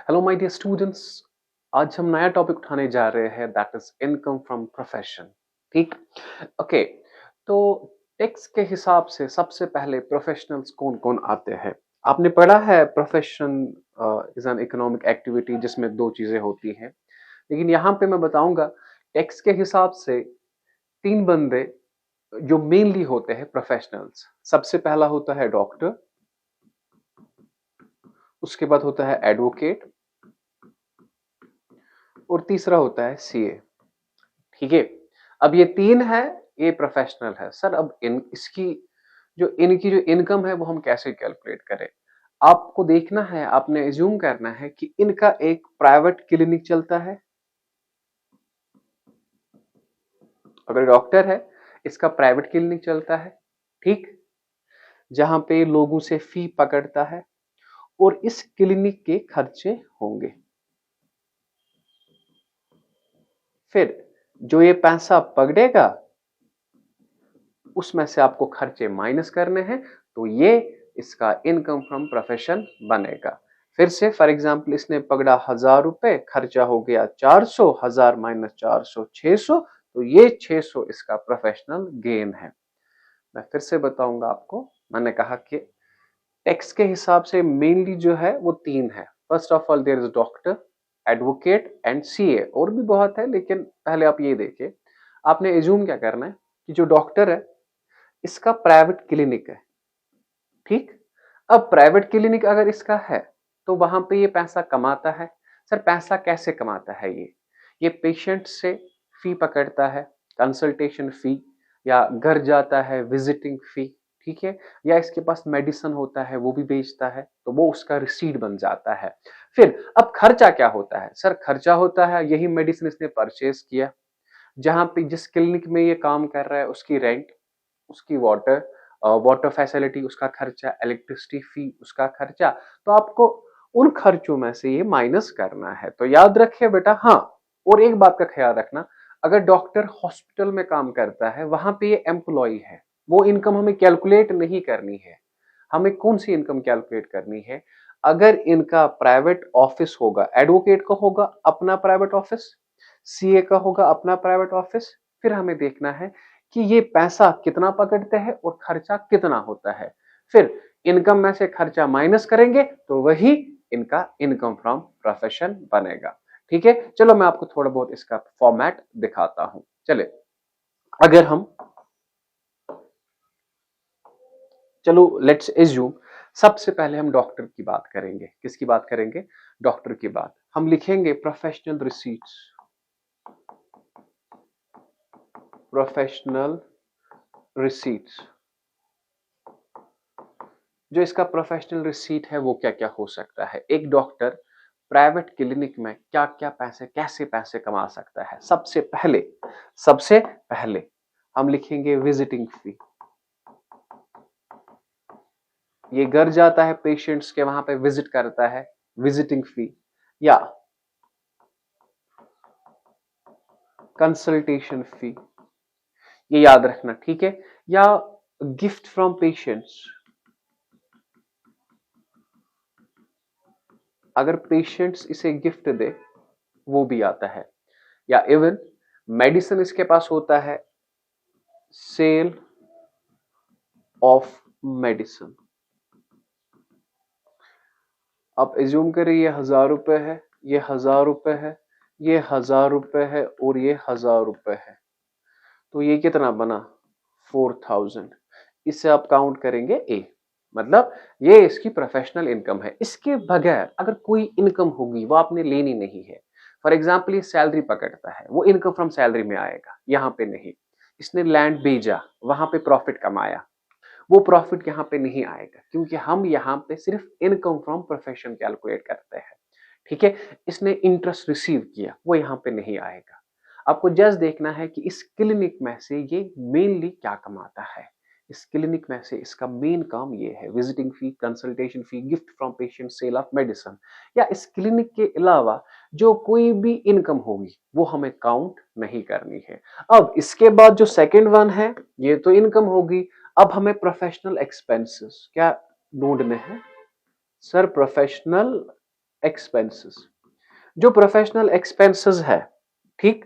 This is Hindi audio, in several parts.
Hello my dear students. आज हम नया टॉपिक उठाने जा रहे हैं, that is income from profession. ठीक। ओके। तो टैक्स के हिसाब से सबसे पहले प्रोफेशनल्स कौन कौन आते हैं? आपने पढ़ा है profession is an economic activity जिसमें दो चीजें होती हैं, लेकिन यहाँ पे मैं बताऊंगा टैक्स के हिसाब से तीन बंदे जो मेनली होते हैं प्रोफेशनल्स। सबसे पहला होता है डॉक्टर, उसके बाद होता है एडवोकेट और तीसरा होता है सीए। ठीक है। अब ये तीन है, ये प्रोफेशनल है। सर अब इनकी जो इनकम है वो हम कैसे कैलकुलेट करें? आपको देखना है, आपने एज्यूम करना है कि इनका एक प्राइवेट क्लिनिक चलता है। अगर डॉक्टर है, इसका प्राइवेट क्लिनिक चलता है, ठीक, जहां पे लोगों से फी पकड़ता है और इस क्लिनिक के खर्चे होंगे। फिर जो ये पैसा पकड़ेगा उसमें से आपको खर्चे माइनस करने हैं, तो ये इसका इनकम फ्रॉम प्रोफेशन बनेगा। फिर से फॉर एग्जांपल इसने पकड़ा 1000 रुपए, खर्चा हो गया 400, 1000 माइनस 400 600, तो ये 600 इसका प्रोफेशनल गेन है। मैं फिर से बताऊंगा आपको, मैंने कहा कि टैक्स के हिसाब से मेनली जो है वो तीन है। First of all there is doctor, advocate and CA. और भी बहुत है, लेकिन पहले आप ये देखिए, आपने एज्यूम क्या करना है कि जो डॉक्टर है इसका प्राइवेट क्लिनिक है, ठीक। अब प्राइवेट क्लिनिक अगर इसका है तो वहां पे ये पैसा कमाता है। सर पैसा कैसे कमाता है? ये पेशेंट से फी पकड़ता है, कंसल्टेशन फी, या घर जाता है विजिटिंग फी, ठीक है, या इसके पास मेडिसिन होता है वो भी बेचता है, तो वो उसका रिसीट बन जाता है। फिर अब खर्चा क्या होता है? सर खर्चा होता है यही मेडिसिन इसने परचेज किया, जहां पे जिस क्लिनिक में ये काम कर रहा है उसकी रेंट, उसकी वाटर फैसिलिटी उसका खर्चा, इलेक्ट्रिसिटी फी उसका खर्चा। तो आपको उन खर्चों में से ये माइनस करना है। तो याद रखिए बेटा। हाँ, और एक बात का ख्याल रखना, अगर डॉक्टर हॉस्पिटल में काम करता है, वहां पे ये एम्प्लॉय है, वो इनकम हमें कैलकुलेट नहीं करनी है। हमें कौन सी इनकम कैलकुलेट करनी है? अगर इनका प्राइवेट ऑफिस होगा, एडवोकेट का होगा अपना प्राइवेट ऑफिस, सीए का होगा अपना प्राइवेट ऑफिस, फिर हमें देखना है कि ये पैसा कितना पकड़ते हैं और खर्चा कितना होता है। फिर इनकम में से खर्चा माइनस करेंगे तो वही इनका इनकम फ्रॉम प्रोफेशन बनेगा। ठीक है, चलो मैं आपको थोड़ा बहुत इसका फॉर्मेट दिखाता हूं। चले, अगर हम, चलो लेट्स एज्यूम, सबसे पहले हम डॉक्टर की बात करेंगे। किसकी बात करेंगे? डॉक्टर की बात। हम लिखेंगे प्रोफेशनल रिसीट्स, प्रोफेशनल रिसीट्स। जो इसका प्रोफेशनल रिसीट है वो क्या क्या हो सकता है? एक डॉक्टर प्राइवेट क्लिनिक में क्या क्या पैसे, कैसे पैसे कमा सकता है? सबसे पहले हम लिखेंगे विजिटिंग फी। ये घर जाता है पेशेंट्स के, वहां पे विजिट करता है, विजिटिंग फी, या कंसल्टेशन फी, ये याद रखना, ठीक है। या गिफ्ट फ्रॉम पेशेंट्स, अगर पेशेंट्स इसे गिफ्ट दे वो भी आता है। या इवन मेडिसिन इसके पास होता है, सेल ऑफ मेडिसिन। आप एज्यूम करें ये 1000 रुपए है, ये 1000 रुपए है, ये 1000 रुपए है और ये 1000 रुपए है, तो ये कितना बना? 4000। इससे आप काउंट करेंगे ए, मतलब ये इसकी प्रोफेशनल इनकम है। इसके बगैर अगर कोई इनकम होगी वो आपने लेनी नहीं है। फॉर एग्जाम्पल ये सैलरी पकड़ता है, वो इनकम फ्रॉम सैलरी में आएगा, यहाँ पे नहीं। इसने लैंड बेचा, वहां पे प्रॉफिट कमाया, वो प्रॉफिट यहाँ पे नहीं आएगा, क्योंकि हम यहाँ पे सिर्फ इनकम फ्रॉम प्रोफेशन कैलकुलेट करते हैं। ठीक है। इसने इंटरेस्ट रिसीव किया, वो यहाँ पे नहीं आएगा। आपको जस्ट देखना है कि इस क्लिनिक में से ये मेनली क्या कमाता है। इस क्लिनिक में से इसका मेन काम ये है, visiting fee, consultation fee, gift from patient, sale of medicine, या इस क्लिनिक के अलावा जो कोई भी इनकम होगी वो हमें काउंट नहीं करनी है। अब इसके बाद जो सेकेंड वन है, ये तो इनकम होगी। अब हमें प्रोफेशनल एक्सपेंसेस क्या ढूंढने हैं? Sir professional expenses. जो प्रोफेशनल एक्सपेंसेस है, ठीक,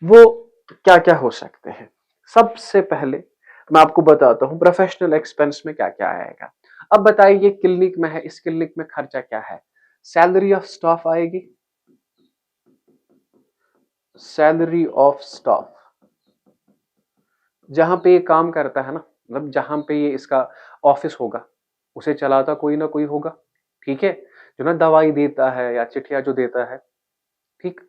वो क्या क्या हो सकते हैं? सबसे पहले मैं आपको बताता हूं प्रोफेशनल एक्सपेंस में क्या क्या आएगा। अब बताइए, ये क्लिनिक में है, इस क्लिनिक में खर्चा क्या है? सैलरी ऑफ स्टाफ आएगी, सैलरी ऑफ स्टाफ, जहां पे ये काम करता है ना, मतलब जहां पे ये इसका ऑफिस होगा, उसे चलाता कोई ना कोई होगा, ठीक है, जो ना दवाई देता है या चिट्ठियां जो देता है, ठीक,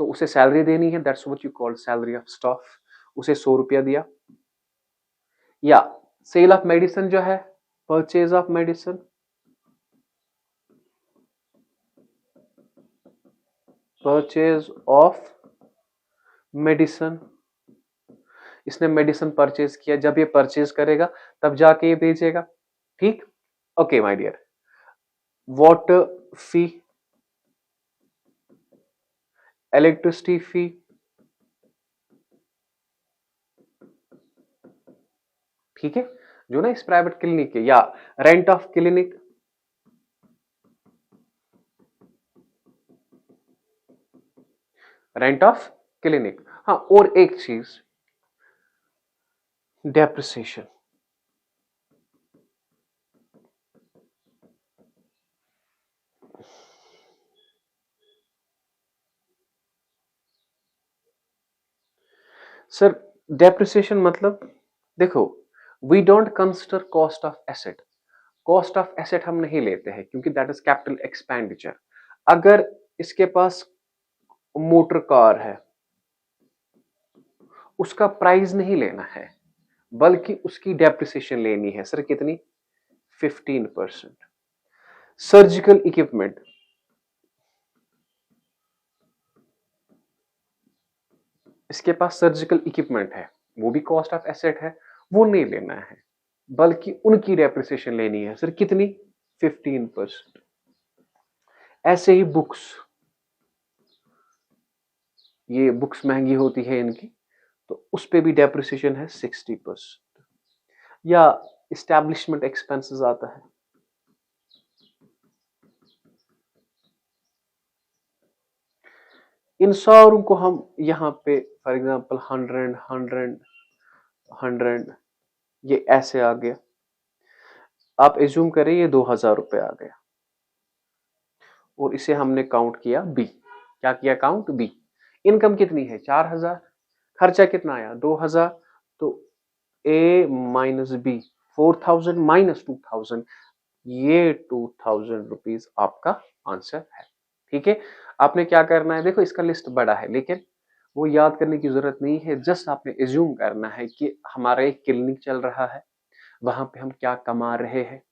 तो उसे सैलरी देनी है, that's what you call salary of staff. उसे 100 रुपया दिया। या सेल ऑफ मेडिसिन जो है, purchase of medicine, purchase of medicine, इसने मेडिसिन परचेज किया, जब ये परचेज करेगा तब जाके ये भेजेगा, ठीक। Okay my dear, water fee, electricity fee, ठीक है, जो ना इस प्राइवेट क्लिनिक के, या rent of clinic, rent of clinic. हाँ, और एक चीज, डेप्रिसिएशन। सर डेप्रिसिएशन मतलब, देखो, we don't consider cost of asset, cost of asset हम नहीं लेते हैं क्योंकि दैट इज कैपिटल एक्सपेंडिचर। अगर इसके पास मोटर कार है, उसका प्राइस नहीं लेना है, बल्कि उसकी डेप्रिसिएशन लेनी है। सर कितनी? 15%। सर्जिकल इक्विपमेंट, इसके पास सर्जिकल इक्विपमेंट है, वो भी कॉस्ट ऑफ एसेट है, वो नहीं लेना है, बल्कि उनकी डेप्रिसिएशन लेनी है। सर कितनी? 15%। ऐसे ही बुक्स, ये बुक्स महंगी होती है इनकी, तो उस पे भी डेप्रिसिएशन है 60%। या इस्टेब्लिशमेंट एक्सपेंसेस आता है, इन सारों को हम यहाँ पे फॉर एग्जांपल 100 100 100, ये ऐसे आ गया। आप एज्यूम करें ये 2000 रुपए आ गया, और इसे हमने काउंट किया बी। क्या किया? Count B. इनकम कितनी है? 4000, खर्चा कितना आया? 2000, तो ए माइनस बी, 4000 माइनस 2000, ये 2000 रुपीज आपका आंसर है, ठीक है। आपने क्या करना है, देखो इसका लिस्ट बड़ा है, लेकिन वो याद करने की जरूरत नहीं है, जस्ट आपने एज्यूम करना है कि हमारा एक क्लिनिक चल रहा है, वहां पे हम क्या कमा रहे हैं,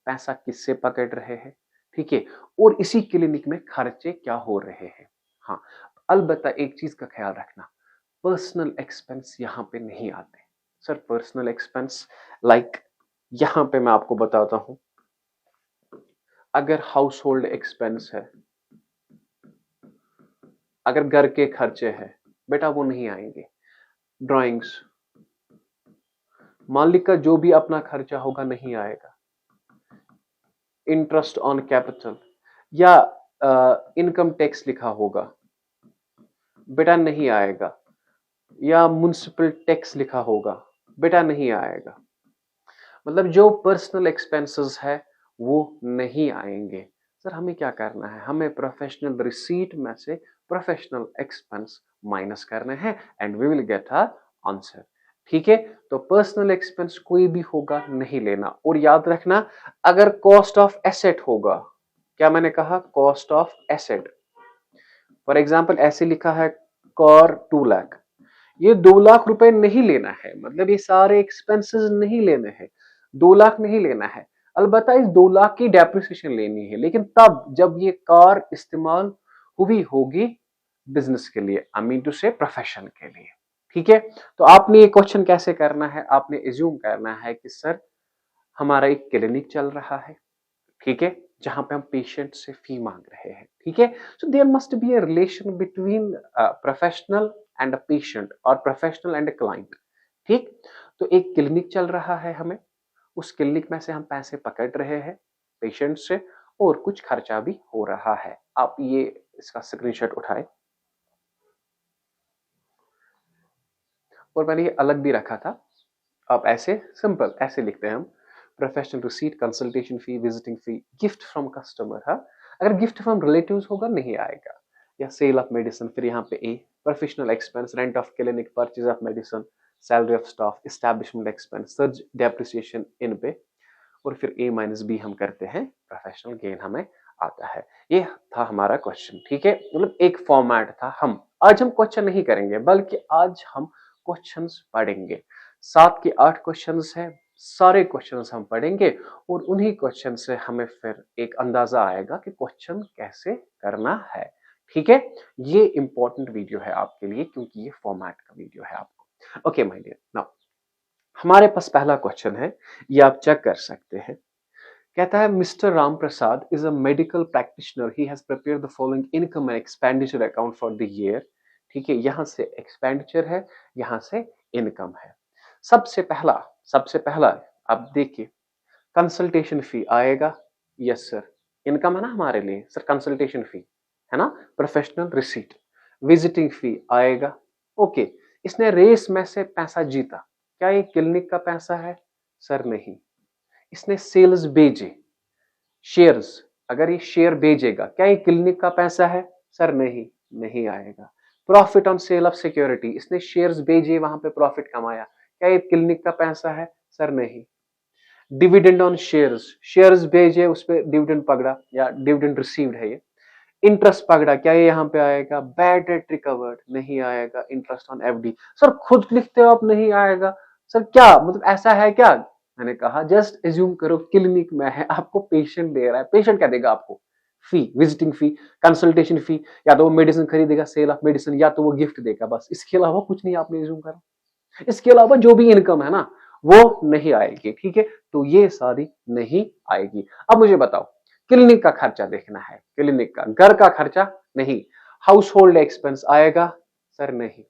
पैसा किससे पकड़ रहे हैं, ठीक है, और इसी क्लिनिक में खर्चे क्या हो रहे हैं। हाँ, अलबत्ता एक चीज का ख्याल रखना, पर्सनल एक्सपेंस यहां पे नहीं आते। सर पर्सनल एक्सपेंस लाइक, यहां पे मैं आपको बताता हूं, अगर हाउस होल्ड एक्सपेंस है, अगर घर के खर्चे हैं, बेटा वो नहीं आएंगे। ड्राइंग्स, मालिक का जो भी अपना खर्चा होगा नहीं आएगा। इंटरेस्ट ऑन कैपिटल या इनकम टैक्स लिखा होगा, बेटा नहीं आएगा। या म्युनिसिपल टैक्स लिखा होगा, बेटा नहीं आएगा। मतलब जो पर्सनल एक्सपेंसेस है वो नहीं आएंगे। सर हमें क्या करना है, हमें प्रोफेशनल रिसीट में से प्रोफेशनल एक्सपेंस माइनस करने हैं and we will get a answer, ठीक है। तो पर्सनल एक्सपेंस कोई भी होगा नहीं लेना, और याद रखना अगर कॉस्ट ऑफ एसेट होगा, क्या मैंने कहा? Cost of asset, for example ऐसे लिखा है कार 2 लाख, ये 2 लाख रुपए नहीं लेना है, मतलब ये सारे एक्सपेंसेस नहीं लेने हैं, 2 लाख नहीं लेना है। अलबत्ता इस 2 लाख की डेप्रिसिएशन लेनी है, लेकिन तब जब ये कार इस्तेमाल हुई होगी बिजनेस के लिए, आई मीन टू से प्रोफेशन के लिए, ठीक है। तो आपने ये क्वेश्चन कैसे करना है, आपने एज्यूम करना है कि सर हमारा एक क्लिनिक चल रहा है, ठीक है, जहां पे हम पेशेंट से फी मांग रहे हैं, ठीक है। So there must be a relation between professional and a patient और प्रोफेशनल एंड अ क्लाइंट, ठीक। तो एक क्लिनिक चल रहा है, हमें उस क्लिनिक में से हम पैसे पकड़ रहे हैं पेशेंट से, और कुछ खर्चा भी हो रहा है। आप ये इसका स्क्रीनशॉट उठाए और मैंने ये अलग भी रखा था। आप ऐसे सिंपल ऐसे लिखते हैं हम, professional receipt, consultation fee, visiting fee, gift from customer. हाँ, अगर गिफ्ट फ्रॉम रिलेटिव्स होगा नहीं आएगा। या सेल ऑफ मेडिसिन, फिर यहाँ पे ए, professional expense, rent of clinic, purchase of medicine, salary of staff, establishment expense, सर्ज डेप्रिसिएशन इन पे, और फिर ए माइनस बी हम करते हैं, प्रोफेशनल गेन हमें आता है। ये था हमारा क्वेश्चन, ठीक है, मतलब एक फॉर्मेट था। हम आज हम क्वेश्चन नहीं करेंगे बल्कि आज हम क्वेश्चंस पढ़ेंगे। 7 के 8 क्वेश्चंस हैं, सारे क्वेश्चंस हम पढ़ेंगे और उन्हीं क्वेश्चन से हमें फिर एक अंदाजा आएगा कि क्वेश्चन कैसे करना है। ठीक है, ये इंपॉर्टेंट वीडियो है आपके लिए क्योंकि ये फॉर्मेट का वीडियो है आपको। ओके माय डियर, नाउ हमारे पास पहला क्वेश्चन है, ये आप चेक कर सकते हैं। कहता है mister Ram Prasad is a medical practitioner, he has prepared the following income and expenditure account for the year. ठीक है, यहां से एक्सपेंडिचर है, यहां से इनकम है। सबसे पहला आप देखिए, कंसल्टेशन फी आएगा, यस सर, इनकम है ना हमारे लिए सर, कंसल्टेशन फी है ना, प्रोफेशनल रिसीट। विजिटिंग फी आएगा, ओके। इसने रेस में से पैसा जीता, क्या ये क्लिनिक का पैसा है? सर नहीं। इसने सेल्स भेजे, शेयर्स, अगर ये शेयर भेजेगा, क्या ये क्लिनिक का पैसा है? सर नहीं, नहीं आएगा। Profit on sale of security, इसने शेयर्स भेजे, वहां पे प्रॉफिट कमाया, क्या ये क्लिनिक का पैसा है? सर नहीं। डिविडेंड ऑन शेयर्स, शेयर्स भेजे, उस पर डिविडेंड पकड़ा या डिविडेंड रिसीव्ड है ये। इंटरेस्ट पकड़ा, क्या ये यहाँ पे आएगा? बैड डेट रिकवर्ड, नहीं आएगा। इंटरेस्ट ऑन एफडी, सर खुद लिखते हो आप नहीं आएगा। सर क्या मतलब ऐसा है क्या? मैंने कहा जस्ट एज्यूम करो क्लिनिक में है, आपको पेशेंट दे रहा है, पेशेंट क्या देगा आपको? फी, विजिटिंग फी, कंसल्टेशन फी, या तो वो मेडिसिन खरीदेगा, सेल ऑफ मेडिसिन, या तो वो गिफ्ट देगा, बस इसके अलावा कुछ नहीं आपने एज्यूम करा। इसके अलावा जो भी इनकम है ना वो नहीं आएगी, ठीक है, तो ये सारी नहीं आएगी। अब मुझे बताओ, क्लिनिक का खर्चा देखना है, क्लिनिक का, घर का खर्चा नहीं। हाउस होल्ड एक्सपेंस आएगा? सर नहीं।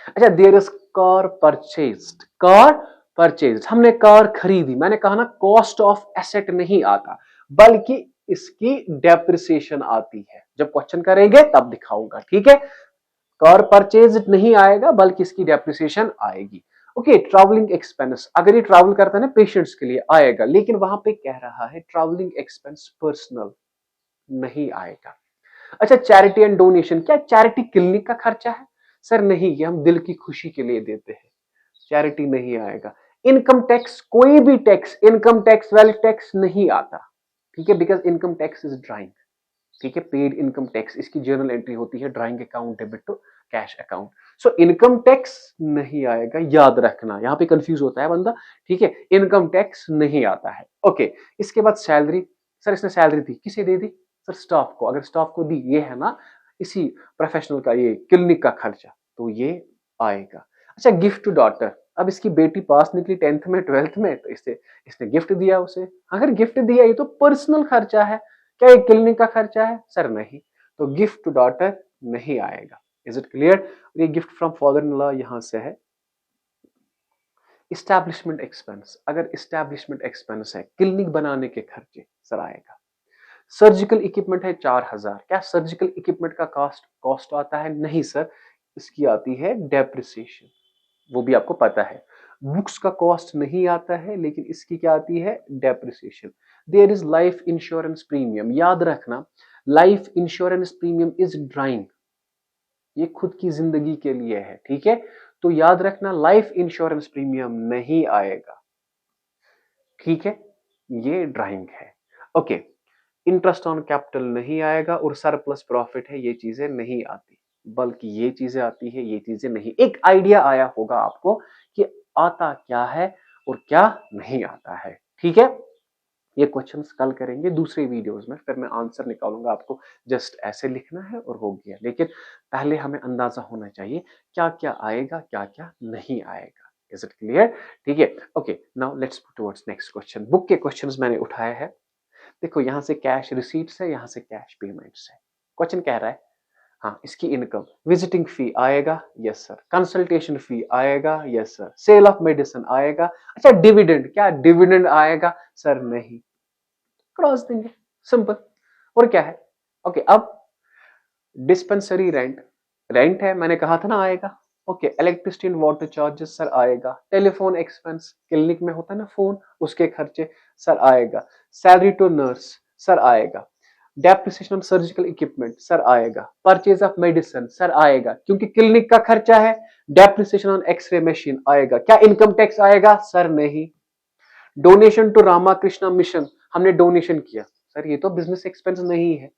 अच्छा, there is car purchased, car purchased, हमने कार खरीदी, मैंने कहा ना कॉस्ट ऑफ एसेट नहीं आता बल्कि इसकी डेप्रिसिएशन आती है। जब क्वेश्चन करेंगे तब दिखाऊंगा, ठीक है। कार परचेज नहीं आएगा बल्कि इसकी डेप्रिसिएशन आएगी। ओके, ट्रैवलिंग एक्सपेंस, अगर ये ट्रैवल करता है ना पेशेंट्स के लिए आएगा, लेकिन वहां पे कह रहा है ट्रैवलिंग एक्सपेंस पर्सनल, नहीं आएगा। अच्छा, चैरिटी एंड डोनेशन, क्या चैरिटी क्लिनिक का खर्चा है? सर नहीं, ये हम दिल की खुशी के लिए देते हैं, चैरिटी नहीं आएगा। इनकम टैक्स, कोई भी tax, income tax, wealth tax नहीं आता, ठीक है, because income tax is drawing, ठीक है, पेड इनकम टैक्स, इसकी जर्नल एंट्री होती है drawing account debit to cash account. So income tax नहीं आएगा, याद रखना, यहां पे कंफ्यूज होता है बंदा, ठीक है, इनकम टैक्स नहीं आता है। ओके, इसके बाद सैलरी, सर इसने सैलरी दी, किसे दे दी? सर स्टाफ को, अगर स्टाफ को दी, ये है ना इसी प्रोफेशनल का, ये क्लिनिक का खर्चा, तो ये आएगा। अच्छा, गिफ्ट टू डॉटर, अब इसकी बेटी पास निकली 10th में 12th में, तो इसने गिफ्ट दिया उसे, अगर गिफ्ट दिया ये तो पर्सनल खर्चा है, क्या ये क्लिनिक का खर्चा है? सर नहीं, तो गिफ्ट टू डॉटर नहीं आएगा। Is it clear? ये gift from father in law यहां से है। इस्टेब्लिशमेंट एक्सपेंस, अगर इस्टेब्लिशमेंट एक्सपेंस है, क्लिनिक बनाने के खर्चे, सर आएगा। सर्जिकल इक्विपमेंट है 4000, क्या सर्जिकल इक्विपमेंट का कॉस्ट आता है? नहीं सर, इसकी आती है डेप्रिसिएशन, वो भी आपको पता है। बुक्स का कॉस्ट नहीं आता है, लेकिन इसकी क्या आती है? Depreciation. There is life insurance premium, याद रखना, life insurance premium is drawing, ये खुद की जिंदगी के लिए है, ठीक है, तो याद रखना लाइफ इंश्योरेंस प्रीमियम नहीं आएगा, ठीक है, ये ड्राइंग है। ओके, इंटरेस्ट ऑन कैपिटल नहीं आएगा और सरप्लस प्रॉफिट है, ये चीजें नहीं आती, बल्कि ये चीजें आती है, ये चीजें नहीं। एक आइडिया आया होगा आपको कि आता क्या है और क्या नहीं आता है, ठीक है। ये क्वेश्चंस कल करेंगे दूसरे वीडियोस में, फिर मैं आंसर निकालूंगा, आपको जस्ट ऐसे लिखना है और हो गया, लेकिन पहले हमें अंदाजा होना चाहिए क्या क्या आएगा, क्या क्या नहीं आएगा। Is it clear? ठीक है, okay, now let's move towards next question. Book के क्वेश्चंस मैंने उठाए हैं, देखो यहां से कैश रिसीट्स है, यहां से कैश पेमेंट्स है। क्वेश्चन कह रहा है, हाँ इसकी इनकम, विजिटिंग फी आएगा, यस सर, कंसल्टेशन फी आएगा, yes sir, sale of medicine आएगा। अच्छा, डिविडेंड, क्या डिविडेंड आएगा? सर नहीं, क्रॉस देंगे, सिंपल। और क्या है? ओके, अब डिस्पेंसरी रेंट, रेंट है मैंने कहा था ना आएगा। Okay, electricity and water charges sir आएगा। टेलीफोन एक्सपेंस, क्लिनिक में होता है ना फोन, उसके खर्चे सर आएगा। सैलरी टू नर्स सर आएगा। Depreciation of surgical equipment sir आएगा। परचेज ऑफ मेडिसिन सर आएगा, क्योंकि क्लिनिक का खर्चा है। डेप्रिसिएशन ऑन एक्सरे मशीन आएगा। क्या इनकम टैक्स आएगा? सर नहीं। डोनेशन टू रामाकृष्णा मिशन, हमने डोनेशन किया, सर ये तो बिजनेस एक्सपेंस नहीं है,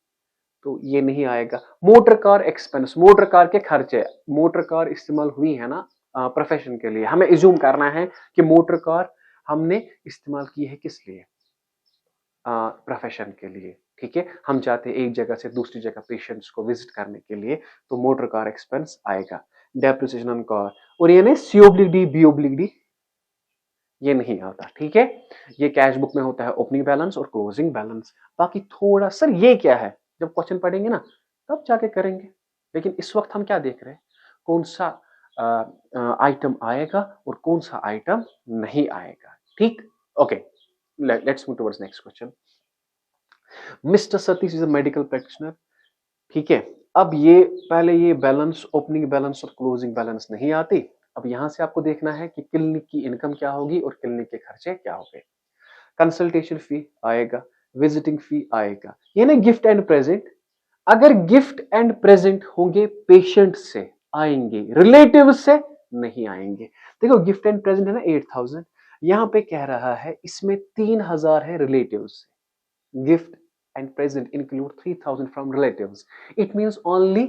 तो ये नहीं आएगा। Motor car expense, motor car के खर्चे, मोटर कार इस्तेमाल हुई है ना प्रोफेशन के लिए, हमें इज्यूम करना है कि मोटर कार हमने इस्तेमाल की है किस लिए? प्रोफेशन के लिए। ठीक है, हम चाहते हैं एक जगह से दूसरी जगह पेशेंट्स को विजिट करने के लिए, तो मोटर कार एक्सपेंस आएगा। डेप्रिसिएशन ऑन कार, और ये नहीं सी बी ओब्लिक डी, ये नहीं आता। ठीक है, ये कैश बुक में होता है ओपनिंग बैलेंस और क्लोजिंग बैलेंस। बाकी थोड़ा सर ये क्या है, जब क्वेश्चन पढ़ेंगे ना तब जाके करेंगे, लेकिन इस वक्त हम क्या देख रहे हैं, कौन सा आइटम आएगा और कौन सा आइटम नहीं आएगा। ठीक, okay, let's move towards next question. Mister Satish is a medical practitioner. ठीक है, अब ये पहले ये बैलेंस, ओपनिंग बैलेंस और क्लोजिंग बैलेंस नहीं आती। अब यहां से आपको देखना है कि क्लिनिक की इनकम क्या होगी और क्लिनिक के खर्चे क्या होंगे। कंसल्टेशन फी आएगा, विजिटिंग फी आएगा। ये ना गिफ्ट एंड प्रेजेंट, अगर गिफ्ट एंड प्रेजेंट होंगे पेशेंट से आएंगे, रिलेटिव से नहीं आएंगे। देखो गिफ्ट एंड प्रेजेंट है ना 8000, यहां पे कह रहा है इसमें 3000 है रिलेटिव से। Gift and present include 3000 from relatives, it means only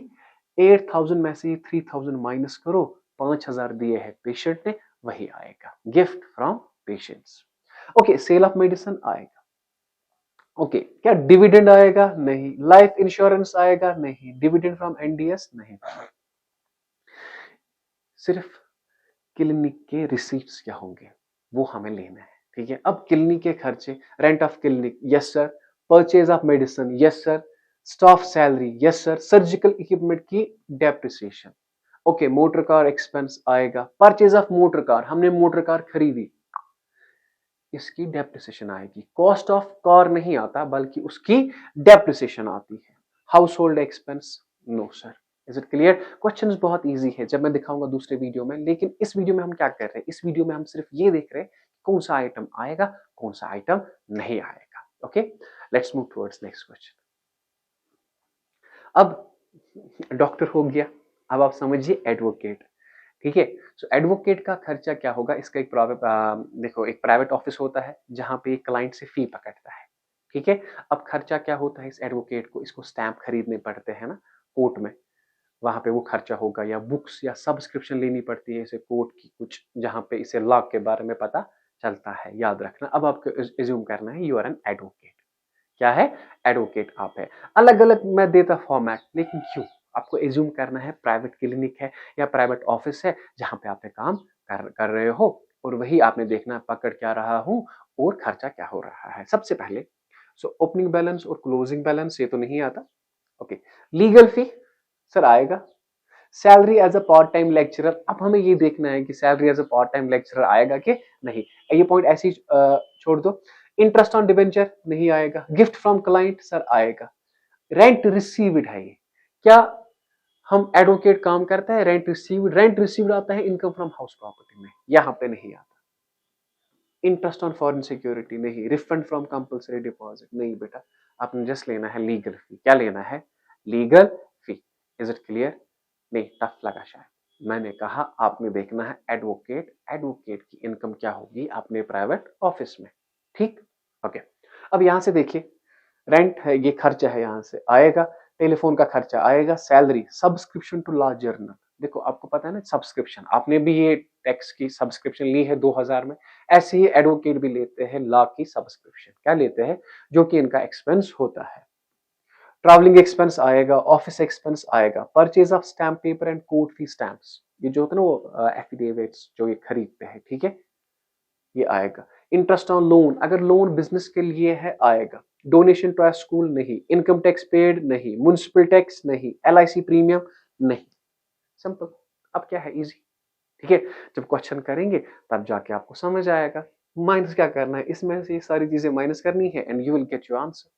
8000 में से 3000 माइनस करो, 5000 दिए हैं पेशेंट ने, वही आएगा gift from patients. Okay, sale of medicine आएगा। ओके, क्या डिविडेंड आएगा? नहीं। लाइफ इंश्योरेंस आएगा? नहीं। Dividend from NDS? नहीं। सिर्फ क्लिनिक के रिसीट्स क्या होंगे वो हमें लेना है। ठीक है, अब क्लिनिक के खर्चे, rent of clinic, yes sir. Purchase of medicine, yes sir. Staff salary, yes sir. Surgical equipment की depreciation, okay. Motor car expense आएगा। परचेज ऑफ मोटर कार, हमने मोटर कार खरीदी, इसकी डेप्रिसिएशन आएगी। कॉस्ट ऑफ कार नहीं आता, बल्कि उसकी डेप्रिसिएशन आती है। Household expense, no sir. Is it clear? Questions बहुत इजी है, जब मैं दिखाऊंगा दूसरे वीडियो में, लेकिन इस वीडियो में हम क्या कर रहे हैं, इस वीडियो में हम सिर्फ ये देख रहे हैं कौन सा आइटम आएगा, कौन सा आइटम नहीं आएगा। Okay, let's move towards next question. अब डॉक्टर हो गया, अब आप समझिए एडवोकेट। ठीक है, सो एडवोकेट का खर्चा क्या होगा, इसका एक प्राइवेट, देखो एक प्राइवेट ऑफिस होता है जहां पे क्लाइंट से फी पकड़ता है। ठीक है, अब खर्चा क्या होता है इस एडवोकेट को, इसको स्टैंप खरीदने पड़ते हैं ना कोर्ट में, वहां पे वो खर्चा होगा, या बुक्स या सब्सक्रिप्शन लेनी पड़ती है इसे कोर्ट की कुछ, जहां पे इसे लॉ के बारे में पता चलता है। याद रखना, अब आपको एज्यूम करना है यू आर एन एडवोकेट। क्या है? एडवोकेट आप है। अलग अलग मैं देता फॉर्मेट, लेकिन क्यों? आपको एज्यूम करना है प्राइवेट क्लिनिक है या प्राइवेट ऑफिस है जहां पे आप काम कर रहे हो, और वही आपने देखना पकड़ क्या रहा हूं और खर्चा क्या हो रहा है। सबसे पहले सो ओपनिंग बैलेंस और क्लोजिंग बैलेंस ये तो नहीं आता। ओके, लीगल फी सर आएगा। Salary as a part time lecturer, अब हमें ये देखना है कि salary as a part time lecturer आएगा कि नहीं, ये पॉइंट ऐसे ही छोड़ दो। इंटरेस्ट ऑन डिबेंचर नहीं आएगा। गिफ्ट फ्रॉम क्लाइंट सर आएगा। रेंट रिसीव्ड है ये, क्या हम एडवोकेट काम करता है रेंट रिसीव्ड, रेंट रिसीव्ड आता है इनकम फ्रॉम हाउस प्रॉपर्टी में, यहां पे नहीं आता। इंटरेस्ट ऑन फॉरेन सिक्योरिटी नहीं। रिफंड फ्रॉम कंपल्सरी डिपॉजिट नहीं बेटा, आपने जस्ट लेना है लीगल फी। क्या लेना है? Legal fee. Is it clear? नहीं, टफ लगा शायद। मैंने कहा आपने देखना है एडवोकेट, एडवोकेट की इनकम क्या होगी अपने प्राइवेट ऑफिस में। ठीक, ओके। अब यहां से देखिए, रेंट है, ये खर्चा है, यहां से आएगा। टेलीफोन का खर्चा आएगा। Salary, subscription to law journal, देखो आपको पता है ना सब्सक्रिप्शन, आपने भी ये टैक्स की सब्सक्रिप्शन ली है 2000 में, ऐसे ही एडवोकेट भी लेते हैं लॉ की सब्सक्रिप्शन। क्या लेते हैं? जो कि इनका एक्सपेंस होता है। ट्रैवलिंग एक्सपेंस आएगा। ऑफिस एक्सपेंस आएगा। Purchase of stamp paper and court fee stamps, ये जो होता है ना वो एफिडेविट्स जो ये खरीदते हैं, ठीक है, ये आएगा। इंटरेस्ट ऑन लोन, अगर लोन बिजनेस के लिए है आएगा। डोनेशन टू स्कूल नहीं। इनकम टैक्स पेड नहीं। म्युनिसिपल टैक्स नहीं। एलआईसी प्रीमियम नहीं। सिंपल। अब क्या है, इजी। ठीक है, जब क्वेश्चन करेंगे तब जाके आपको समझ आएगा। माइनस क्या करना है, इसमें से ये सारी चीजें माइनस करनी है and you will get your answer.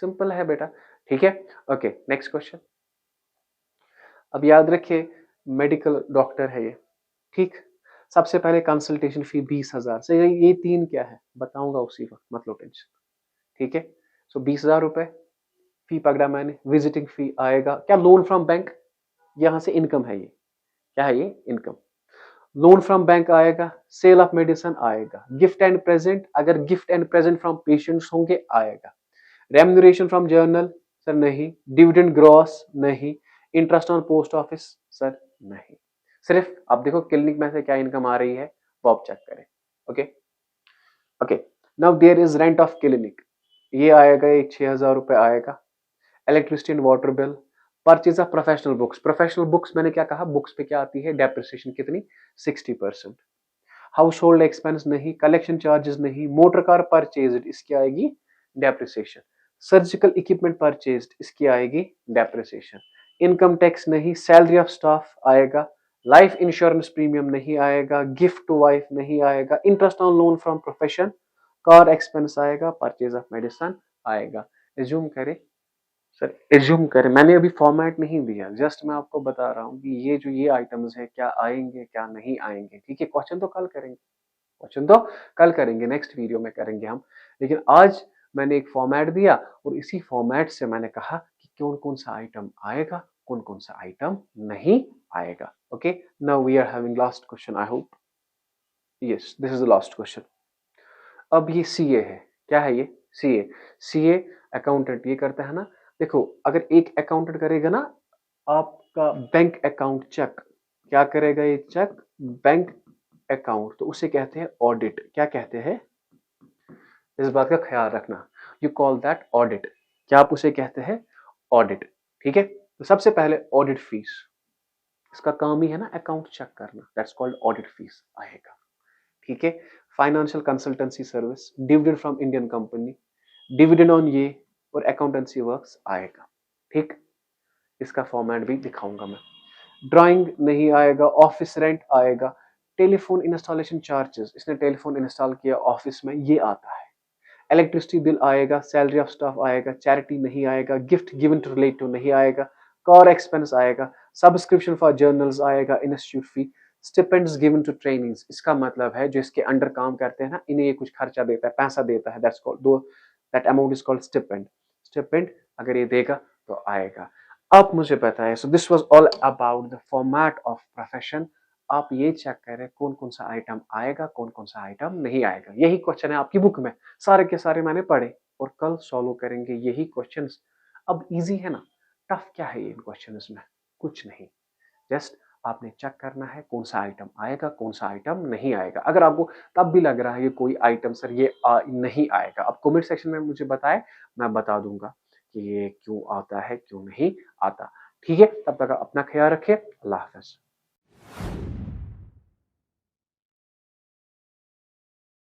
Simple है बेटा, ठीक है। Okay, next question. अब याद रखिए मेडिकल डॉक्टर है ये, ठीक। सबसे पहले कंसल्टेशन फी 20,000 से, ये तीन क्या है बताऊंगा उसी वक्त, मतलब टेंशन, ठीक है। सो 20,000 रुपए फी पकड़ा मैंने, विजिटिंग फी आएगा क्या, लोन फ्रॉम बैंक, यहां से इनकम है ये, क्या है ये, इनकम। लोन फ्रॉम बैंक आएगा, सेल ऑफ मेडिसिन आएगा, गिफ्ट एंड प्रेजेंट, अगर gift and present from patients होंगे आएगा, रेम्यूनरेशन फ्रॉम जर्नल सर नहीं, डिविडेंड ग्रॉस नहीं, interest on post office sir नहीं। सिर्फ आप देखो क्लिनिक में से क्या इनकम आ रही है वो आप चेक करें। Okay okay, now there is rent of clinic, ये आएगा, एक 6,000 रुपए आएगा। Electricity and water bill, purchase of professional books, professional books मैंने क्या कहा, बुक्स पे क्या आती है डेप्रिसिएशन कितनी, 60%। हाउस होल्ड एक्सपेंस नहीं, कलेक्शन चार्जेस नहीं, मोटर कार परचेज इसकी आएगी डेप्रिसिएशन, सर्जिकल इक्विपमेंट परचेज्ड इसकी आएगी डेप्रिसिएशन, इनकम टैक्स नहीं, सैलरी ऑफ स्टाफ आएगा, लाइफ इंश्योरेंस प्रीमियम नहीं आएगा, गिफ्ट टू वाइफ नहीं आएगा, interest on loan from profession, car expense आएगा, परचेज ऑफ मेडिसिन आएगा। एज्यूम करें सर, एज्यूम करें, मैंने अभी फॉर्मेट नहीं दिया, जस्ट मैं आपको बता रहा हूँ कि ये जो ये आइटम्स है क्या आएंगे क्या नहीं आएंगे, ठीक है। क्वेश्चन तो कल करेंगे, क्वेश्चन तो कल करेंगे, नेक्स्ट वीडियो में करेंगे हम, लेकिन आज मैंने एक फॉर्मेट दिया और इसी फॉर्मेट से मैंने कहा कि कौन कौन सा आइटम आएगा, कौन कौन सा आइटम नहीं आएगा। Okay, now we are having last question, I hope, yes this is the last question. अब ये सीए है, क्या है ये, सीए, सीए अकाउंटेंट ये करता है ना। देखो अगर एक अकाउंटेंट करेगा ना आपका बैंक अकाउंट चेक, क्या करेगा ये चेक, बैंक अकाउंट, तो उसे कहते हैं ऑडिट, क्या कहते हैं, इस बात का ख्याल रखना, यू कॉल दैट ऑडिट, क्या आप उसे कहते हैं, ऑडिट, ठीक है। तो सबसे पहले ऑडिट फीस, इसका काम ही है ना अकाउंट चेक करना, दैट्स कॉल्ड ऑडिट फीस आएगा, ठीक है। Financial consultancy service, dividend from Indian company, dividend on ये और अकाउंटेंसी वर्क्स आएगा, ठीक। इसका फॉर्मेट भी दिखाऊंगा मैं। ड्राइंग नहीं आएगा, ऑफिस रेंट आएगा, टेलीफोन इंस्टॉलेशन चार्जेस, इसने टेलीफोन इंस्टॉल किया ऑफिस में, ये आता है। इलेक्ट्रिसिटी बिल आएगा, सैलरी ऑफ स्टाफ आएगा, चैरिटी नहीं आएगा, गिफ्ट गिवन टू रिलेटिव नहीं आएगा, कार एक्सपेंस आएगा, सब्सक्रिप्शन फॉर जर्नल्स आएगा, institute fee, stipends given to trainings, इसका मतलब है जो इसके अंडर काम करते हैं ना, इन्हें ये कुछ खर्चा देता है, पैसा देता है, दैट्स कॉल्ड दो, that amount is called stipend, stipend अगर ये देगा तो आएगा। अब मुझे पता है, so this was all about the format of profession. आप ये चेक करें कौन कौन सा आइटम आएगा, कौन कौन सा आइटम नहीं आएगा, यही क्वेश्चन है आपकी बुक में, सारे के सारे मैंने पढ़े और कल सॉल्व करेंगे यही क्वेश्चंस। अब इजी है ना, टफ क्या है इन क्वेश्चंस में, कुछ नहीं, जस्ट आपने चेक करना है कौन सा आइटम आएगा, कौन सा आइटम नहीं आएगा। अगर आपको तब भी लग रहा है कि कोई आइटम सर ये नहीं आएगा, आप कमेंट सेक्शन में मुझे बताएं, मैं बता दूंगा कि ये क्यों आता है क्यों नहीं आता, ठीक है। तब तक अपना ख्याल रखिए, अल्लाह हाफिज।